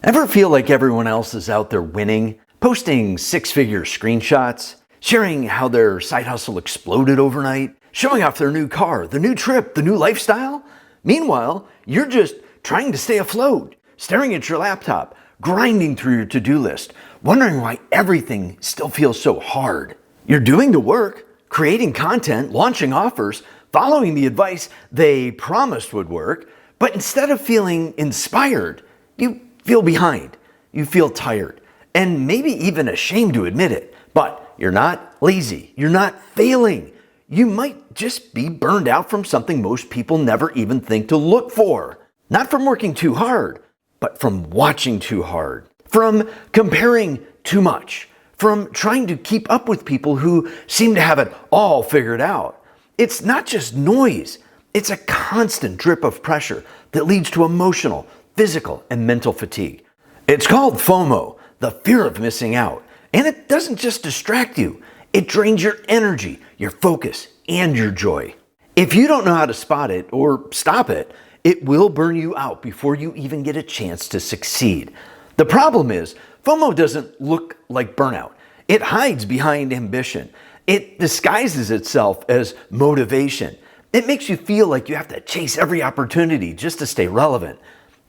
Ever feel like everyone else is out there winning, posting six-figure screenshots, sharing how their side hustle exploded overnight, showing off their new car, the new trip, the new lifestyle? Meanwhile, you're just trying to stay afloat, staring at your laptop, grinding through your to-do list, wondering why everything still feels so hard. You're doing the work, creating content, launching offers, following the advice they promised would work, but instead of feeling inspired, you feel behind, you feel tired, and maybe even ashamed to admit it. But you're not lazy, you're not failing. You might just be burned out from something most people never even think to look for. Not from working too hard, but from watching too hard, from comparing too much, from trying to keep up with people who seem to have it all figured out. It's not just noise, it's a constant drip of pressure that leads to emotional, physical, and mental fatigue. It's called FOMO, the fear of missing out. And it doesn't just distract you, it drains your energy, your focus, and your joy. If you don't know how to spot it or stop it, it will burn you out before you even get a chance to succeed. The problem is, FOMO doesn't look like burnout. It hides behind ambition. It disguises itself as motivation. It makes you feel like you have to chase every opportunity just to stay relevant.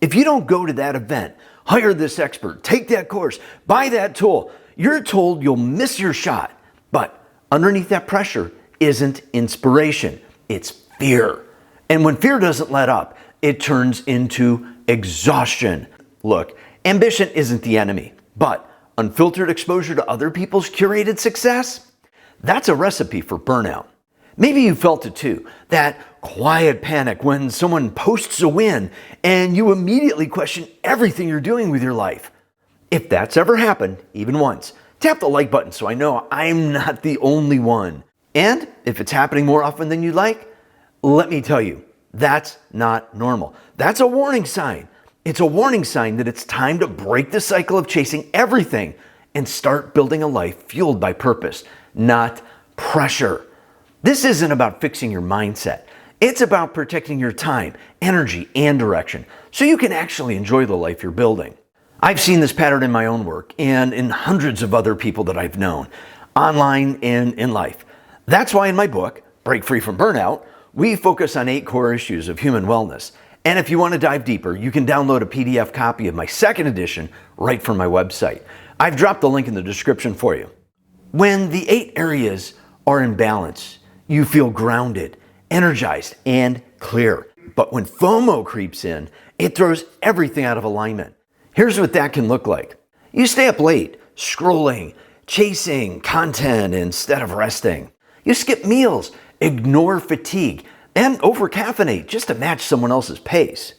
If you don't go to that event, hire this expert, take that course, buy that tool, you're told you'll miss your shot. But underneath that pressure isn't inspiration, it's fear. And when fear doesn't let up, it turns into exhaustion. Look, ambition isn't the enemy, but unfiltered exposure to other people's curated success, that's a recipe for burnout. Maybe you felt it too, that quiet panic when someone posts a win and you immediately question everything you're doing with your life. If that's ever happened, even once, tap the like button so I know I'm not the only one. And if it's happening more often than you'd like, let me tell you, that's not normal. That's a warning sign. It's a warning sign that it's time to break the cycle of chasing everything and start building a life fueled by purpose, not pressure. This isn't about fixing your mindset. It's about protecting your time, energy, and direction so you can actually enjoy the life you're building. I've seen this pattern in my own work and in hundreds of other people that I've known, online and in life. That's why in my book, Break Free from Burnout, we focus on 8 core issues of human wellness. And if you want to dive deeper, you can download a PDF copy of my second edition right from my website. I've dropped the link in the description for you. When the 8 areas are in balance, you feel grounded, energized, and clear. But when FOMO creeps in, it throws everything out of alignment. Here's what that can look like. You stay up late, scrolling, chasing content instead of resting. You skip meals, ignore fatigue, and over-caffeinate just to match someone else's pace.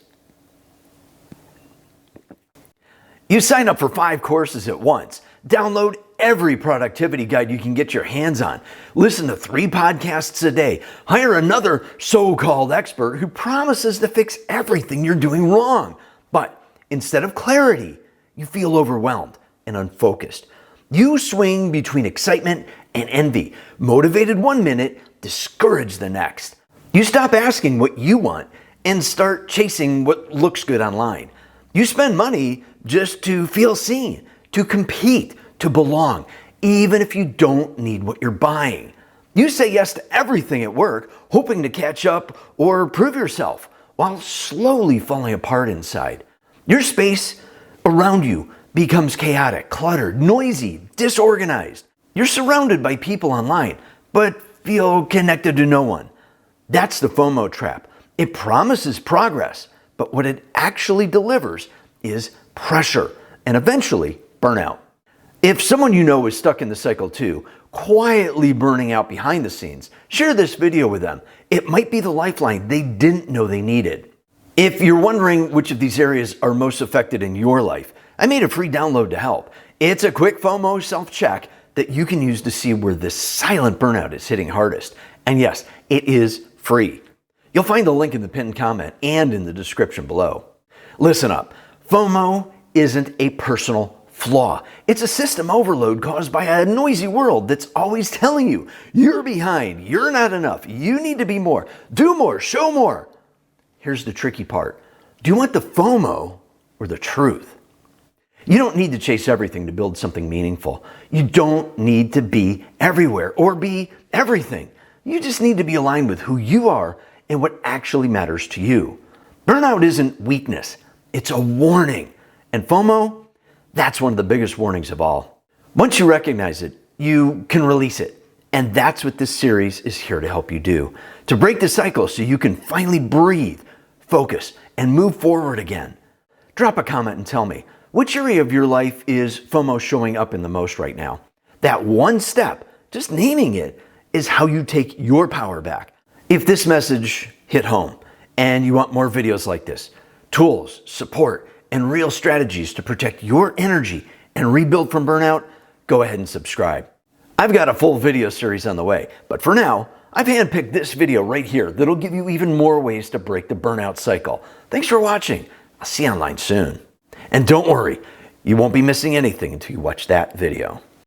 You sign up for 5 courses at once, download every productivity guide you can get your hands on, listen to 3 podcasts a day, hire another so-called expert who promises to fix everything you're doing wrong. But instead of clarity, you feel overwhelmed and unfocused. You swing between excitement and envy, motivated one minute, discouraged the next. You stop asking what you want and start chasing what looks good online. You spend money just to feel seen, to compete, to belong, even if you don't need what you're buying. You say yes to everything at work, hoping to catch up or prove yourself, while slowly falling apart inside. Your space around you becomes chaotic, cluttered, noisy, disorganized. You're surrounded by people online, but feel connected to no one. That's the FOMO trap. It promises progress, but what it actually delivers is pressure and eventually burnout. If someone you know is stuck in the cycle too, quietly burning out behind the scenes, share this video with them. It might be the lifeline they didn't know they needed. If you're wondering which of these areas are most affected in your life, I made a free download to help. It's a quick FOMO self-check that you can use to see where this silent burnout is hitting hardest. And yes, it is free. You'll find the link in the pinned comment and in the description below. Listen up, FOMO isn't a personal flaw. It's a system overload caused by a noisy world that's always telling you, you're behind, you're not enough, you need to be more, do more, show more. Here's the tricky part. Do you want the FOMO or the truth? You don't need to chase everything to build something meaningful. You don't need to be everywhere or be everything. You just need to be aligned with who you are and what actually matters to you. Burnout isn't weakness, it's a warning. And FOMO, that's one of the biggest warnings of all. Once you recognize it, you can release it. And that's what this series is here to help you do. To break the cycle so you can finally breathe, focus, and move forward again. Drop a comment and tell me, which area of your life is FOMO showing up in the most right now? That one step, just naming it, is how you take your power back. If this message hit home and you want more videos like this, tools, support, and real strategies to protect your energy and rebuild from burnout, go ahead and subscribe. I've got a full video series on the way, but for now, I've handpicked this video right here that'll give you even more ways to break the burnout cycle. Thanks for watching. I'll see you online soon. And don't worry, you won't be missing anything until you watch that video.